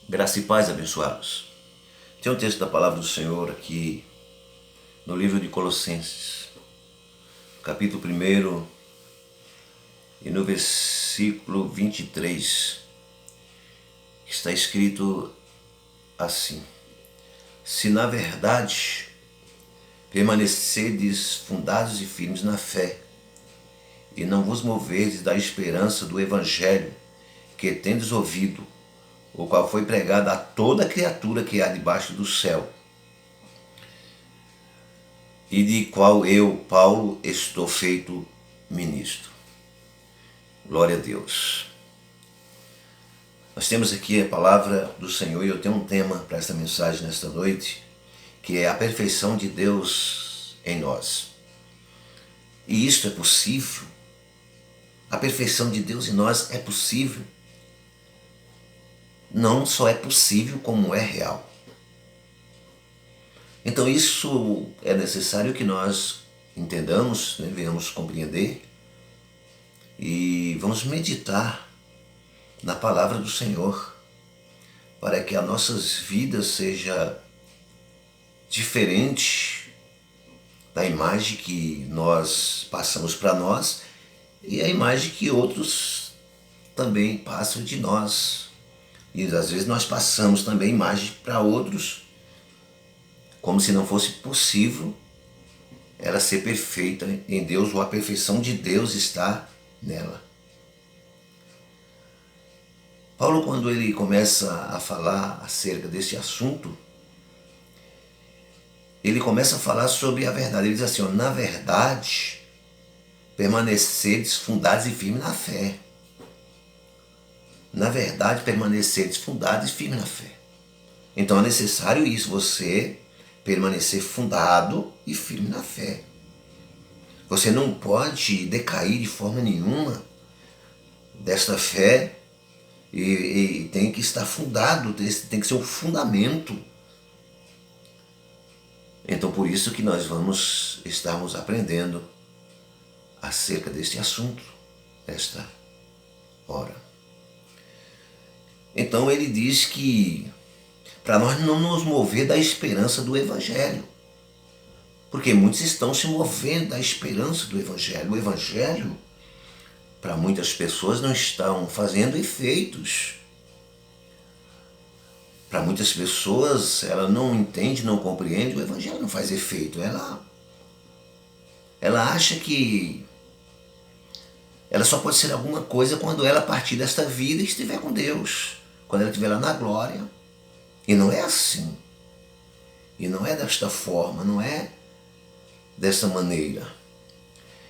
Graça e paz, abençoados. Tem um texto da palavra do Senhor aqui no livro de Colossenses, capítulo 1 e no versículo 23, que está escrito assim: se na verdade permanecerdes fundados e firmes na fé, e não vos moverdes da esperança do evangelho que tendes ouvido, o qual foi pregado a toda criatura que há debaixo do céu, e de qual eu, Paulo, estou feito ministro. Glória a Deus. Nós temos aqui a palavra do Senhor e eu tenho um tema para esta mensagem nesta noite, que é a perfeição de Deus em nós. E isto é possível. A perfeição de Deus em nós é possível. Não só é possível, como é real. Então isso é necessário que nós entendamos, venhamos compreender e vamos meditar na palavra do Senhor para que as nossas vidas seja diferente da imagem que nós passamos para nós e a imagem que outros também passam de nós. E às vezes nós passamos também imagem para outros, como se não fosse possível ela ser perfeita em Deus, ou a perfeição de Deus está nela. Paulo, quando ele começa a falar acerca desse assunto, ele começa a falar sobre a verdade. Ele diz assim, na verdade, permaneceres fundados e firmes na fé. Na verdade, permaneceres fundados e firmes na fé. Então é necessário isso, você permanecer fundado e firme na fé. Você não pode decair de forma nenhuma desta fé e tem que estar fundado, tem que ser um fundamento. Então por isso que nós vamos estarmos aprendendo acerca deste assunto, nesta hora. Então ele diz que para nós não nos mover da esperança do Evangelho. Porque muitos estão se movendo da esperança do Evangelho. O Evangelho, para muitas pessoas, não estão fazendo efeitos. Para muitas pessoas, ela não entende, não compreende, o Evangelho não faz efeito. Ela acha que ela só pode ser alguma coisa quando ela partir desta vida e estiver com Deus. Quando ela estiver lá na glória. E não é assim. E não é desta forma, não é dessa maneira.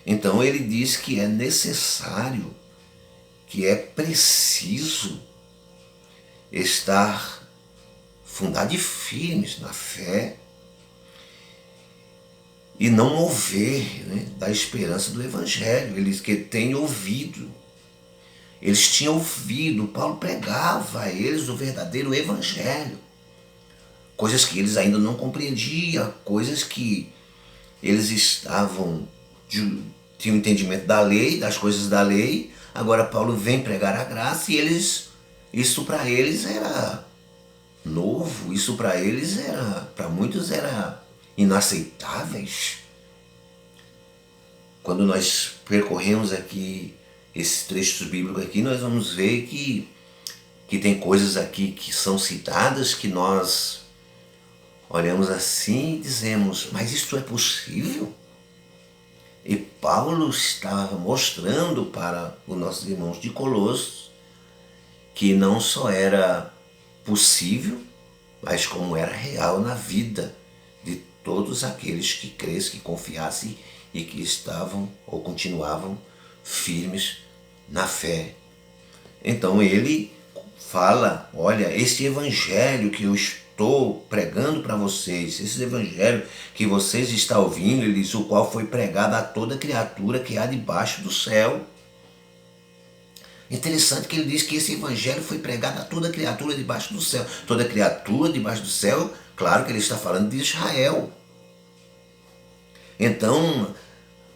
Então ele diz que é necessário, que é preciso estar fundados e firmes na fé e não mover da esperança do Evangelho. Eles que têm ouvido. Eles tinham ouvido, Paulo pregava a eles o verdadeiro Evangelho. Coisas que eles ainda não compreendiam, coisas que eles tinham entendimento da lei, das coisas da lei. Agora Paulo vem pregar a graça e isso para eles era novo, isso para muitos era inaceitáveis. Quando nós percorremos aqui esses trechos bíblicos aqui, nós vamos ver que tem coisas aqui que são citadas que nós olhamos assim e dizemos, mas isso é possível? E Paulo estava mostrando para os nossos irmãos de Colossos que não só era possível, mas como era real na vida de todos aqueles que crescem, que confiassem e que estavam ou continuavam firmes na fé. Então ele fala, olha, esse evangelho que eu estou pregando para vocês, esse evangelho que vocês estão ouvindo, ele diz, o qual foi pregado a toda criatura que há debaixo do céu. Interessante que ele diz que esse evangelho foi pregado a toda criatura debaixo do céu. Toda criatura debaixo do céu, claro que ele está falando de Israel. Então,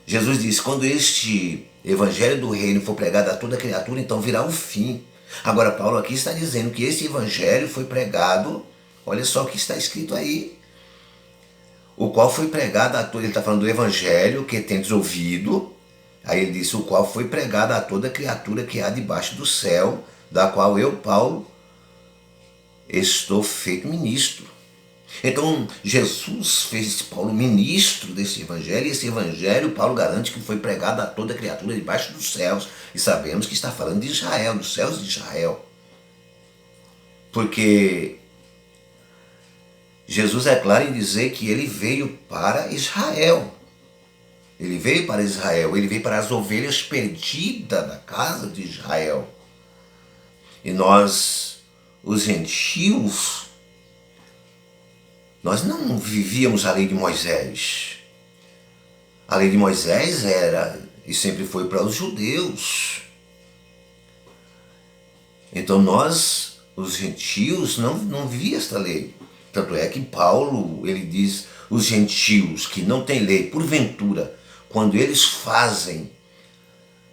Jesus disse, quando este evangelho do reino for pregado a toda criatura, então virá o fim. Agora, Paulo aqui está dizendo que esse evangelho foi pregado, olha só o que está escrito aí, o qual foi pregado a toda, ele está falando do evangelho que tendes ouvido, aí ele disse, o qual foi pregado a toda criatura que há debaixo do céu, da qual eu, Paulo, estou feito ministro. Então, Jesus fez Paulo ministro desse evangelho, e esse evangelho, Paulo garante que foi pregado a toda criatura debaixo dos céus, e sabemos que está falando de Israel, dos céus de Israel. Porque Jesus é claro em dizer que ele veio para Israel. Ele veio para Israel, ele veio para as ovelhas perdidas da casa de Israel. E nós, os gentios, nós não vivíamos a lei de Moisés. A lei de Moisés era e sempre foi para os judeus. Então nós, os gentios, não vivíamos esta lei. Tanto é que Paulo, ele diz, os gentios que não têm lei, porventura, quando eles fazem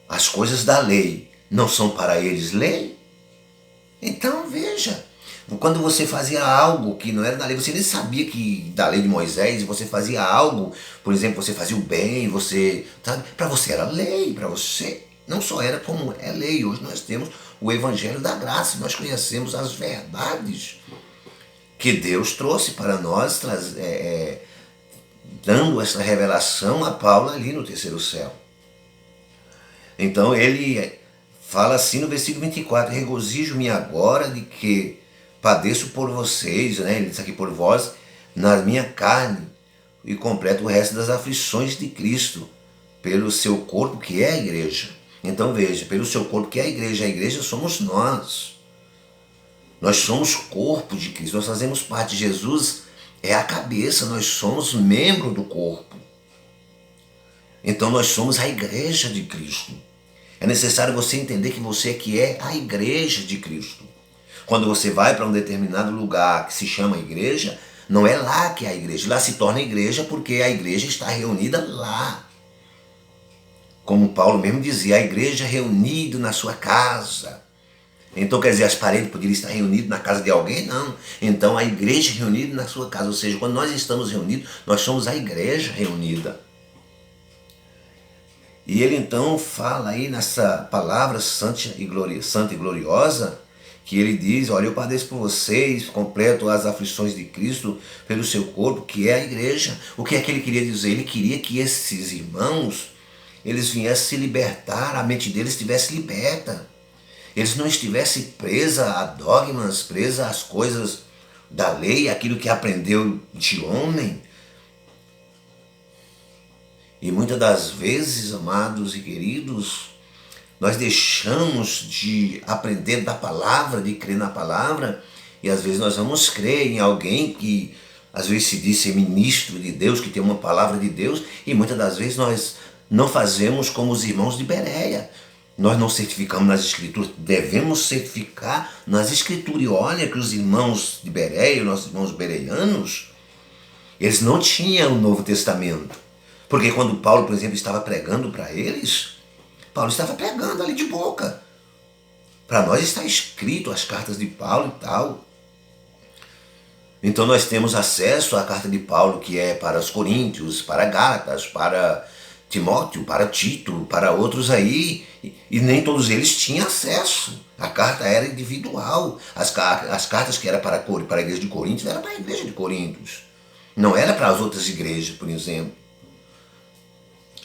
as coisas da lei, não são para eles lei? Então veja, quando você fazia algo que não era da lei, você nem sabia que da lei de Moisés, você fazia algo, por exemplo, você fazia o bem, você, sabe, para você era lei, para você não só era como é lei. Hoje nós temos o evangelho da graça, nós conhecemos as verdades que Deus trouxe para nós, dando essa revelação a Paulo ali no terceiro céu. Então ele fala assim no versículo 24, regozijo-me agora de que padeço por vocês, né? Ele diz aqui por vós, na minha carne, e completo o resto das aflições de Cristo, pelo seu corpo que é a igreja. Então veja, pelo seu corpo que é a igreja somos nós. Nós somos corpo de Cristo, nós fazemos parte. Jesus é a cabeça, nós somos membro do corpo. Então nós somos a igreja de Cristo. É necessário você entender que você aqui é a igreja de Cristo. Quando você vai para um determinado lugar que se chama igreja, não é lá que é a igreja. Lá se torna igreja porque a igreja está reunida lá. Como Paulo mesmo dizia, a igreja reunida na sua casa. Então quer dizer, as paredes poderiam estar reunidas na casa de alguém? Não. Então a igreja reunida na sua casa. Ou seja, quando nós estamos reunidos, nós somos a igreja reunida. E ele então fala aí nessa palavra santa e gloriosa, que ele diz, olha, eu padeço por vocês, completo as aflições de Cristo pelo seu corpo, que é a igreja. O que é que ele queria dizer? Ele queria que esses irmãos, eles viessem se libertar, a mente deles estivesse liberta. Eles não estivessem presos a dogmas, presos às coisas da lei, aquilo que aprendeu de homem. E muitas das vezes, amados e queridos, nós deixamos de aprender da palavra, de crer na palavra, e às vezes nós vamos crer em alguém que às vezes se diz ser ministro de Deus, que tem uma palavra de Deus, e muitas das vezes nós não fazemos como os irmãos de Bereia. Nós não certificamos nas escrituras, devemos certificar nas escrituras. E olha que os irmãos de Bereia, nossos irmãos bereianos, eles não tinham o Novo Testamento. Porque quando Paulo, por exemplo, estava pregando para eles, Paulo estava pregando ali de boca. Para nós está escrito as cartas de Paulo e tal. Então nós temos acesso à carta de Paulo, que é para os Coríntios, para Gálatas, para Timóteo, para Tito, para outros aí, e nem todos eles tinham acesso. A carta era individual. As cartas que eram para a igreja de Coríntios, era para a igreja de Coríntios. Não era para as outras igrejas, por exemplo.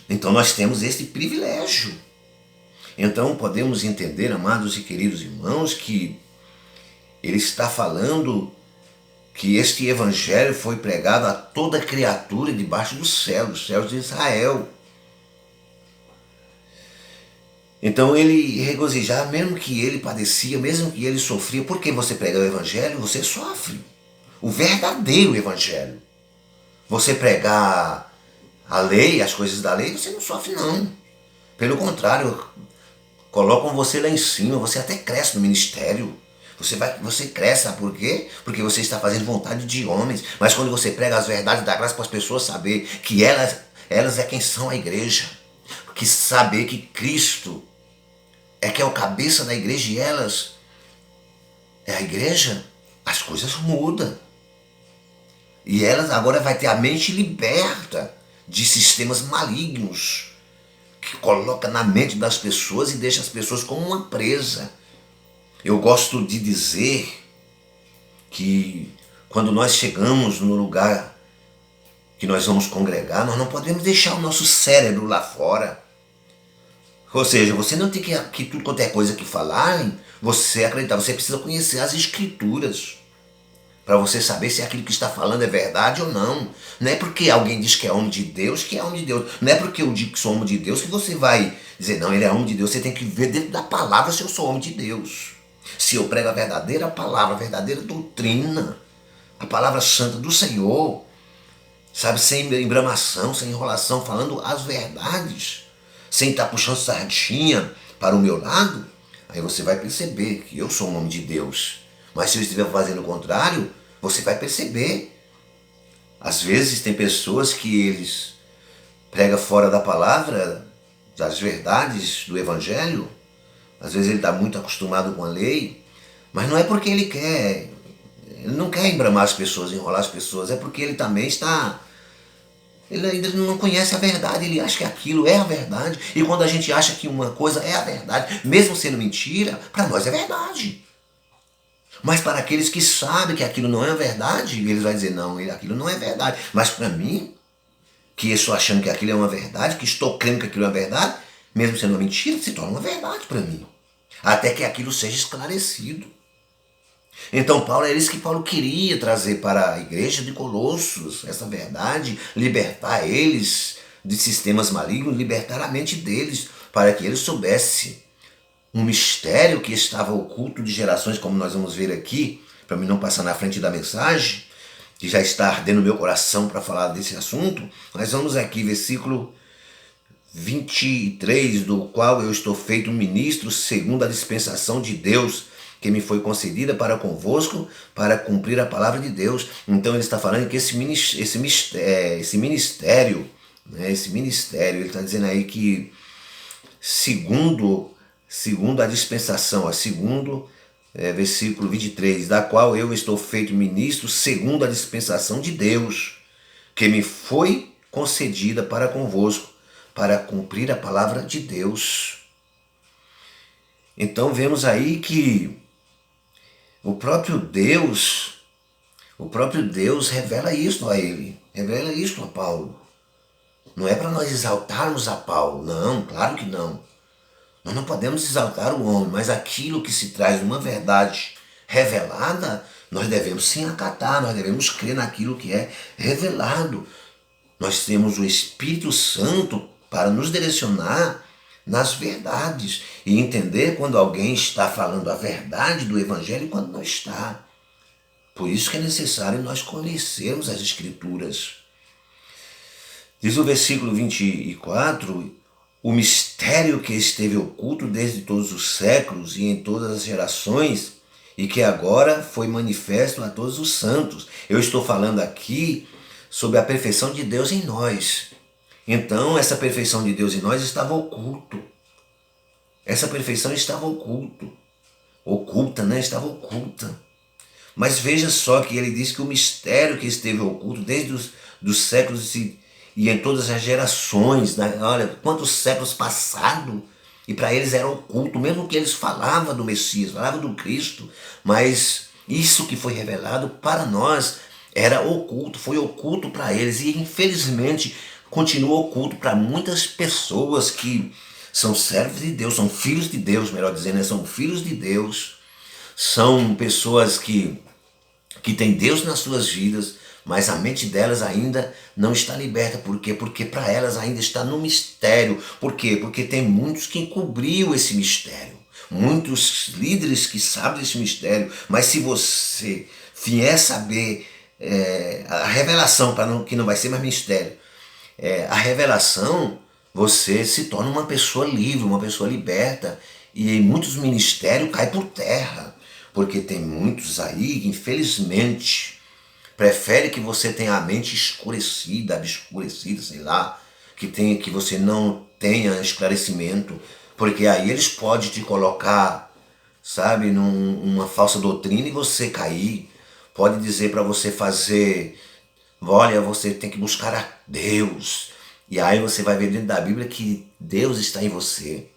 Então nós temos esse privilégio. Então podemos entender, amados e queridos irmãos, que ele está falando que este evangelho foi pregado a toda criatura debaixo do céu, dos céus de Israel. Então ele regozijava, mesmo que ele padecia, mesmo que ele sofria, porque você prega o evangelho, você sofre. O verdadeiro evangelho. Você pregar a lei, as coisas da lei, você não sofre não. Pelo contrário, colocam você lá em cima, você até cresce no ministério. Você cresce, sabe por quê? Porque você está fazendo vontade de homens. Mas quando você prega as verdades da graça para as pessoas saber que elas é quem são a igreja. Que saber que Cristo é que é o cabeça da igreja e elas a igreja, as coisas mudam. E elas agora vai ter a mente liberta de sistemas malignos que coloca na mente das pessoas e deixa as pessoas como uma presa. Eu gosto de dizer que quando nós chegamos no lugar que nós vamos congregar, nós não podemos deixar o nosso cérebro lá fora. Ou seja, você não tem que tudo quanto é coisa que falarem, você acreditar, você precisa conhecer as escrituras para você saber se aquilo que está falando é verdade ou não. Não é porque alguém diz que é homem de Deus que é homem de Deus. Não é porque eu digo que sou homem de Deus que você vai dizer, não, ele é homem de Deus. Você tem que ver dentro da palavra se eu sou homem de Deus. Se eu prego a verdadeira palavra, a verdadeira doutrina, a palavra santa do Senhor, sabe, sem embramação, sem enrolação, falando as verdades, sem estar puxando sardinha para o meu lado, aí você vai perceber que eu sou um homem de Deus. Mas se eu estiver fazendo o contrário, você vai perceber. Às vezes tem pessoas que eles pregam fora da palavra, das verdades do Evangelho. Às vezes ele está muito acostumado com a lei, mas não é porque ele quer, ele não quer embramar as pessoas, enrolar as pessoas, é porque ele também está... Ele ainda não conhece a verdade, ele acha que aquilo é a verdade. E quando a gente acha que uma coisa é a verdade, mesmo sendo mentira, para nós é verdade. Mas para aqueles que sabem que aquilo não é verdade, eles vão dizer, não, aquilo não é verdade. Mas para mim, que eu estou achando que aquilo é uma verdade, que estou crendo que aquilo é uma verdade, mesmo sendo uma mentira, se torna uma verdade para mim. Até que aquilo seja esclarecido. Então Paulo, é isso que Paulo queria trazer para a igreja de Colossos, essa verdade, libertar eles de sistemas malignos, libertar a mente deles, para que eles soubessem um mistério que estava oculto de gerações, como nós vamos ver aqui, para mim não passar na frente da mensagem, que já está ardendo meu coração para falar desse assunto. Nós vamos aqui, versículo 23, do qual eu estou feito um ministro segundo a dispensação de Deus, que me foi concedida para convosco, para cumprir a palavra de Deus. Então ele está falando que esse ministério, ele está dizendo aí que segundo a dispensação, versículo 23, da qual eu estou feito ministro segundo a dispensação de Deus, que me foi concedida para convosco, para cumprir a palavra de Deus. Então vemos aí que o próprio Deus revela isso a ele, revela isso a Paulo. Não é para nós exaltarmos a Paulo, não, claro que não. Nós não podemos exaltar o homem, mas aquilo que se traz de uma verdade revelada, nós devemos sim acatar, nós devemos crer naquilo que é revelado. Nós temos o Espírito Santo para nos direcionar nas verdades e entender quando alguém está falando a verdade do Evangelho e quando não está. Por isso que é necessário nós conhecermos as Escrituras. Diz o versículo 24, o mistério que esteve oculto desde todos os séculos e em todas as gerações e que agora foi manifesto a todos os santos. Eu estou falando aqui sobre a perfeição de Deus em nós. Então, essa perfeição de Deus em nós estava oculto. Essa perfeição estava estava oculta. Mas veja só que ele diz que o mistério que esteve oculto desde os séculos e em todas as gerações, né? Olha, quantos séculos passados, e para eles era oculto, mesmo que eles falavam do Messias, falavam do Cristo, mas isso que foi revelado para nós era oculto, foi oculto para eles, e infelizmente continua oculto para muitas pessoas que são servos de Deus, são filhos de Deus, melhor dizendo, né? São filhos de Deus, são pessoas que têm Deus nas suas vidas, mas a mente delas ainda não está liberta. Por quê? Porque para elas ainda está no mistério. Por quê? Porque tem muitos que encobriu esse mistério. Muitos líderes que sabem desse mistério. Mas se você vier saber a revelação, que não vai ser mais mistério, a revelação, você se torna uma pessoa livre, uma pessoa liberta. E em muitos ministérios cai por terra. Porque tem muitos aí, infelizmente, prefere que você tenha a mente escurecida, obscurecida, sei lá, que você não tenha esclarecimento, porque aí eles podem te colocar sabe, numa falsa doutrina e você cair. Pode dizer para você fazer, olha, você tem que buscar a Deus. E aí você vai ver dentro da Bíblia que Deus está em você.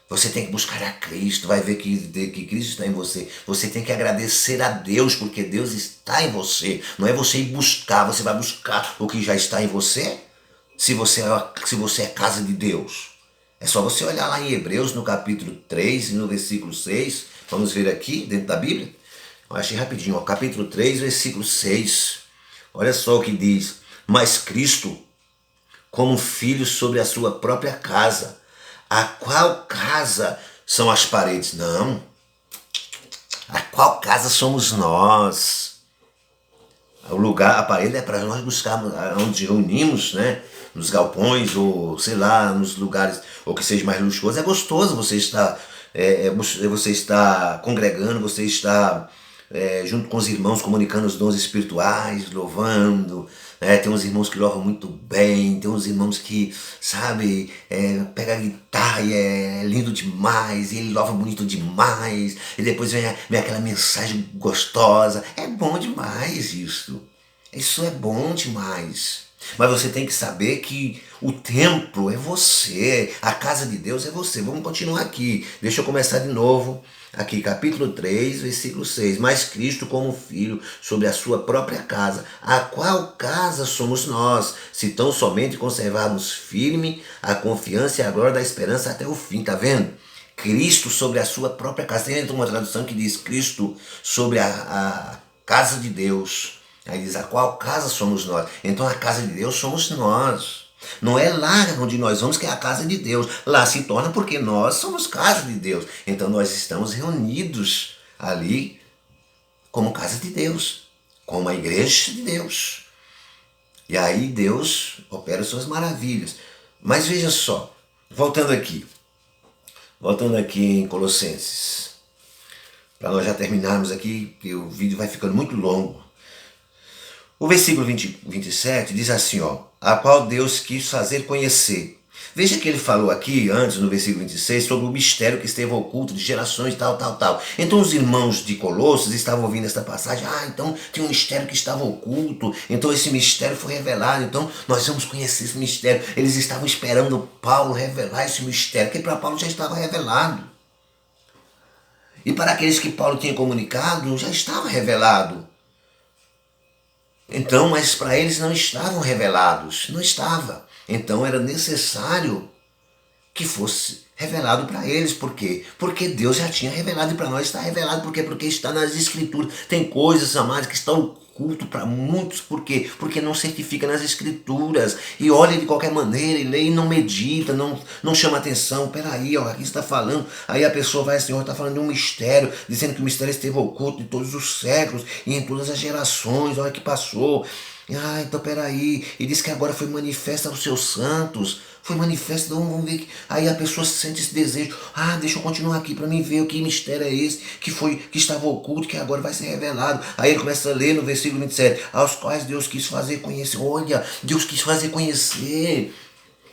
Você tem que buscar a Cristo, vai ver que Cristo está em você. Você tem que agradecer a Deus porque Deus está em você. Não é você ir buscar, você vai buscar o que já está em você. Se você é casa de Deus. É só você olhar lá em Hebreus, no capítulo 3 e no versículo 6. Vamos ver aqui, dentro da Bíblia. Eu achei rapidinho, ó, capítulo 3, versículo 6. Olha só o que diz. Mas Cristo, como filho sobre a sua própria casa. A qual casa são as paredes? Não. A qual casa somos nós? O lugar, a parede é para nós buscarmos onde reunimos, né? Nos galpões ou sei lá, nos lugares ou que seja mais luxuoso. É gostoso você estar, você está congregando, você está junto com os irmãos comunicando os dons espirituais, louvando. Tem uns irmãos que louvam muito bem, tem uns irmãos que, sabe, pega a guitarra e é lindo demais, e ele louva bonito demais, e depois vem aquela mensagem gostosa. É bom demais isso. Isso é bom demais. Mas você tem que saber que o templo é você, a casa de Deus é você. Vamos continuar aqui. Deixa eu começar de novo. Aqui, capítulo 3, versículo 6. Mas Cristo como filho sobre a sua própria casa. A qual casa somos nós, se tão somente conservarmos firme a confiança e a glória da esperança até o fim. Tá vendo? Cristo sobre a sua própria casa. Tem uma tradução que diz Cristo sobre a casa de Deus. Aí diz, a qual casa somos nós? Então a casa de Deus somos nós. Não é lá onde nós vamos que é a casa de Deus. Lá se torna porque nós somos casa de Deus. Então nós estamos reunidos ali como casa de Deus, como a igreja de Deus. E aí Deus opera suas maravilhas. Mas veja só, voltando aqui em Colossenses, para nós já terminarmos aqui, que o vídeo vai ficando muito longo. O versículo 27 diz assim, ó, a qual Deus quis fazer conhecer. Veja que ele falou aqui, antes, no versículo 26, sobre o mistério que esteve oculto de gerações, tal. Então os irmãos de Colossos estavam ouvindo esta passagem, então tem um mistério que estava oculto, então esse mistério foi revelado, então nós vamos conhecer esse mistério. Eles estavam esperando Paulo revelar esse mistério, que para Paulo já estava revelado. E para aqueles que Paulo tinha comunicado, já estava revelado. Então, mas para eles não estavam revelados, não estava. Então era necessário que fosse revelado para eles. Por quê? Porque Deus já tinha revelado e para nós está revelado. Por quê? Porque está nas Escrituras. Tem coisas, amados, que estão ocultas para muitos. Por quê? Porque não certifica nas Escrituras. E olha de qualquer maneira, e lê e não medita, não chama atenção. Peraí, ó, aqui está falando. Aí a pessoa vai assim, ó, está falando de um mistério, dizendo que o mistério esteve oculto de todos os séculos e em todas as gerações, olha que passou. Então peraí, e diz que agora foi manifesta aos seus santos, foi manifesta, então vamos ver. Aí a pessoa sente esse desejo, deixa eu continuar aqui para mim ver o que mistério é esse, que estava oculto, que agora vai ser revelado. Aí ele começa a ler no versículo 27, aos quais Deus quis fazer conhecer, olha, Deus quis fazer conhecer.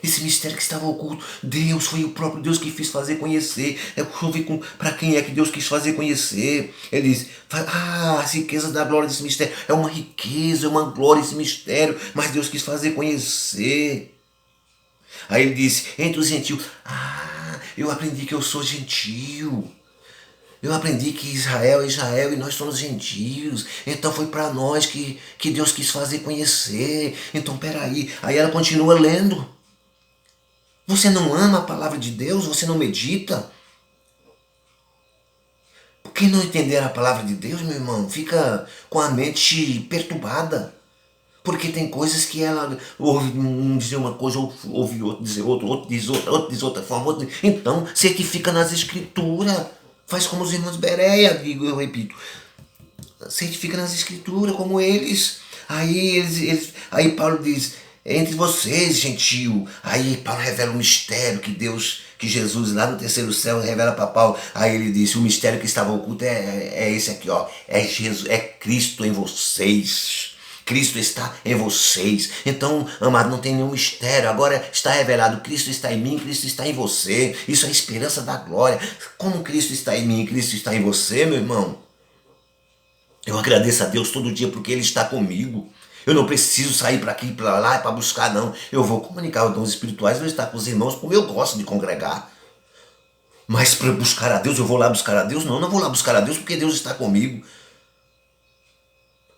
Esse mistério que estava oculto, Deus, foi o próprio Deus que quis fazer conhecer. Deixa eu ver para quem é que Deus quis fazer conhecer. Ele diz, as riquezas da glória desse mistério. É uma riqueza, é uma glória esse mistério, mas Deus quis fazer conhecer. Aí ele disse, entre os gentios, eu aprendi que eu sou gentio. Eu aprendi que Israel é Israel e nós somos gentios. Então foi para nós que Deus quis fazer conhecer. Então peraí. Aí ela continua lendo. Você não ama a palavra de Deus? Você não medita? Por que não entender a palavra de Deus, meu irmão? Fica com a mente perturbada. Porque tem coisas que ela ouve um dizer uma coisa, ouve outro dizer outra, outro diz outra forma. Então, certifica nas Escrituras. Faz como os irmãos Bereia, eu repito. Certifica nas Escrituras, como eles. Aí Paulo diz, entre vocês, gentio. Aí Paulo revela o mistério que Jesus lá no terceiro céu revela para Paulo. Aí ele disse, o mistério que estava oculto é esse aqui, ó. É Jesus, é Cristo em vocês. Cristo está em vocês. Então, amado, não tem nenhum mistério. Agora está revelado, Cristo está em mim, Cristo está em você. Isso é a esperança da glória. Como Cristo está em mim, Cristo está em você, meu irmão. Eu agradeço a Deus todo dia porque Ele está comigo. Eu não preciso sair para aqui, para lá, para buscar, não. Eu vou comunicar os dons espirituais, vou estar com os irmãos, como eu gosto de congregar. Mas para buscar a Deus, eu vou lá buscar a Deus? Não, não vou lá buscar a Deus porque Deus está comigo.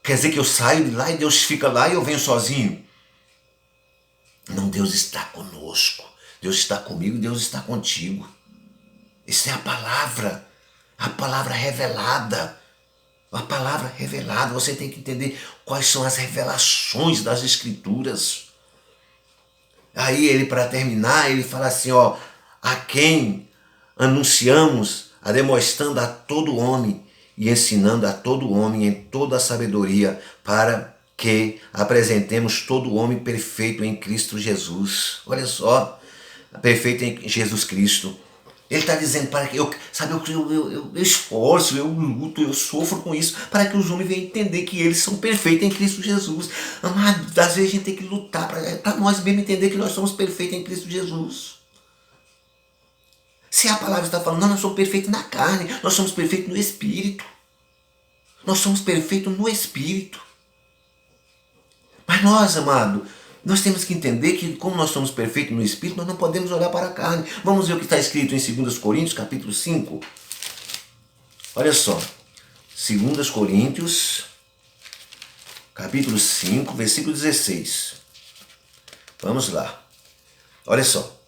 Quer dizer que eu saio de lá e Deus fica lá e eu venho sozinho? Não, Deus está conosco. Deus está comigo e Deus está contigo. Isso é a palavra revelada. A palavra revelada, você tem que entender quais são as revelações das Escrituras. Aí ele, para terminar, ele fala assim, ó, a quem anunciamos, ademostrando a todo homem e ensinando a todo homem em toda a sabedoria, para que apresentemos todo homem perfeito em Cristo Jesus. Olha só, perfeito em Jesus Cristo. Ele está dizendo para que eu esforço, eu luto, eu sofro com isso, para que os homens venham entender que eles são perfeitos em Cristo Jesus. Amado, às vezes a gente tem que lutar para nós mesmos entender que nós somos perfeitos em Cristo Jesus. Se a palavra está falando, nós somos perfeitos na carne, nós somos perfeitos no Espírito. Nós somos perfeitos no Espírito. Mas nós, amado, nós temos que entender que como nós somos perfeitos no Espírito, nós não podemos olhar para a carne. Vamos ver o que está escrito em 2 Coríntios, capítulo 5. Olha só, 2 Coríntios, capítulo 5, versículo 16. Vamos lá. Olha só.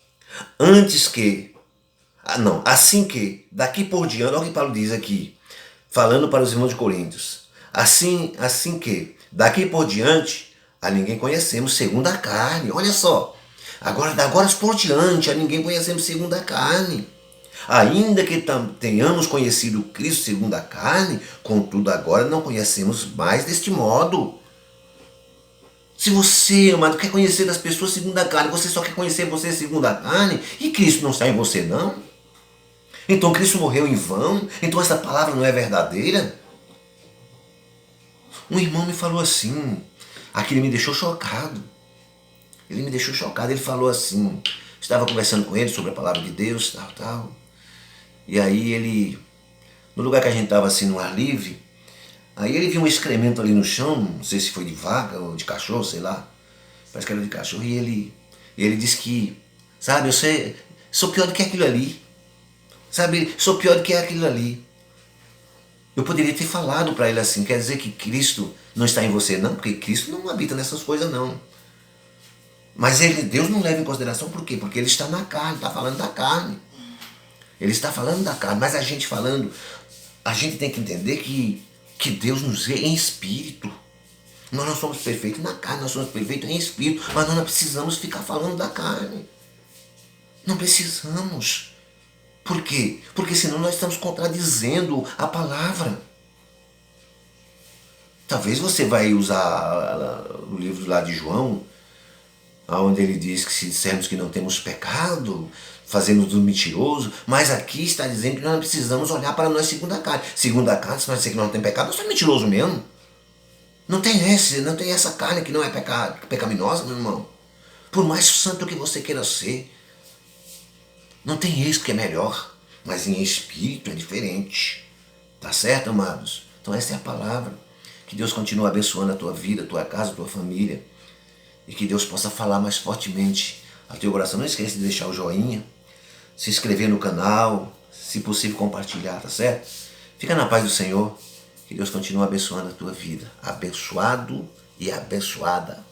Assim que, daqui por diante, olha o que Paulo diz aqui, falando para os irmãos de Coríntios. Assim que, daqui por diante, a ninguém conhecemos segundo a carne. Olha só. Agora por diante, a ninguém conhecemos segundo a carne. Ainda que tenhamos conhecido Cristo segundo a carne, contudo agora não conhecemos mais deste modo. Se você, amado, quer conhecer as pessoas segundo a carne, você só quer conhecer você segundo a carne, e Cristo não está em você, não? Então Cristo morreu em vão? Então essa palavra não é verdadeira? Um irmão me falou assim, aquilo me deixou chocado. Ele falou assim, estava conversando com ele sobre a palavra de Deus, tal. E aí ele, no lugar que a gente estava assim no ar livre, aí ele viu um excremento ali no chão, não sei se foi de vaca ou de cachorro, sei lá. Parece que era de cachorro. E ele disse que, sabe, eu sou pior do que aquilo ali. Sabe, sou pior do que aquilo ali. Eu poderia ter falado para ele assim, quer dizer que Cristo não está em você? Não, porque Cristo não habita nessas coisas, não. Mas Deus não leva em consideração por quê? Porque ele está na carne, está falando da carne. Ele está falando da carne, mas a gente tem que entender que Deus nos vê em espírito. Nós não somos perfeitos na carne, nós somos perfeitos em espírito, mas nós não precisamos ficar falando da carne. Não precisamos. Por quê? Porque senão nós estamos contradizendo a palavra. Talvez você vai usar o livro lá de João, onde ele diz que se dissermos que não temos pecado, fazemos do mentiroso, mas aqui está dizendo que nós não precisamos olhar para nós segundo a carne. Segundo a carne, se nós dissermos que não temos pecado, nós somos mentirosos mesmo. Não tem essa carne que não é pecaminosa, meu irmão. Por mais santo que você queira ser, não tem isso que é melhor, mas em espírito é diferente. Tá certo, amados? Então essa é a palavra. Que Deus continue abençoando a tua vida, a tua casa, a tua família. E que Deus possa falar mais fortemente ao teu coração. Não esqueça de deixar o joinha, se inscrever no canal, se possível compartilhar, tá certo? Fica na paz do Senhor. Que Deus continue abençoando a tua vida. Abençoado e abençoada.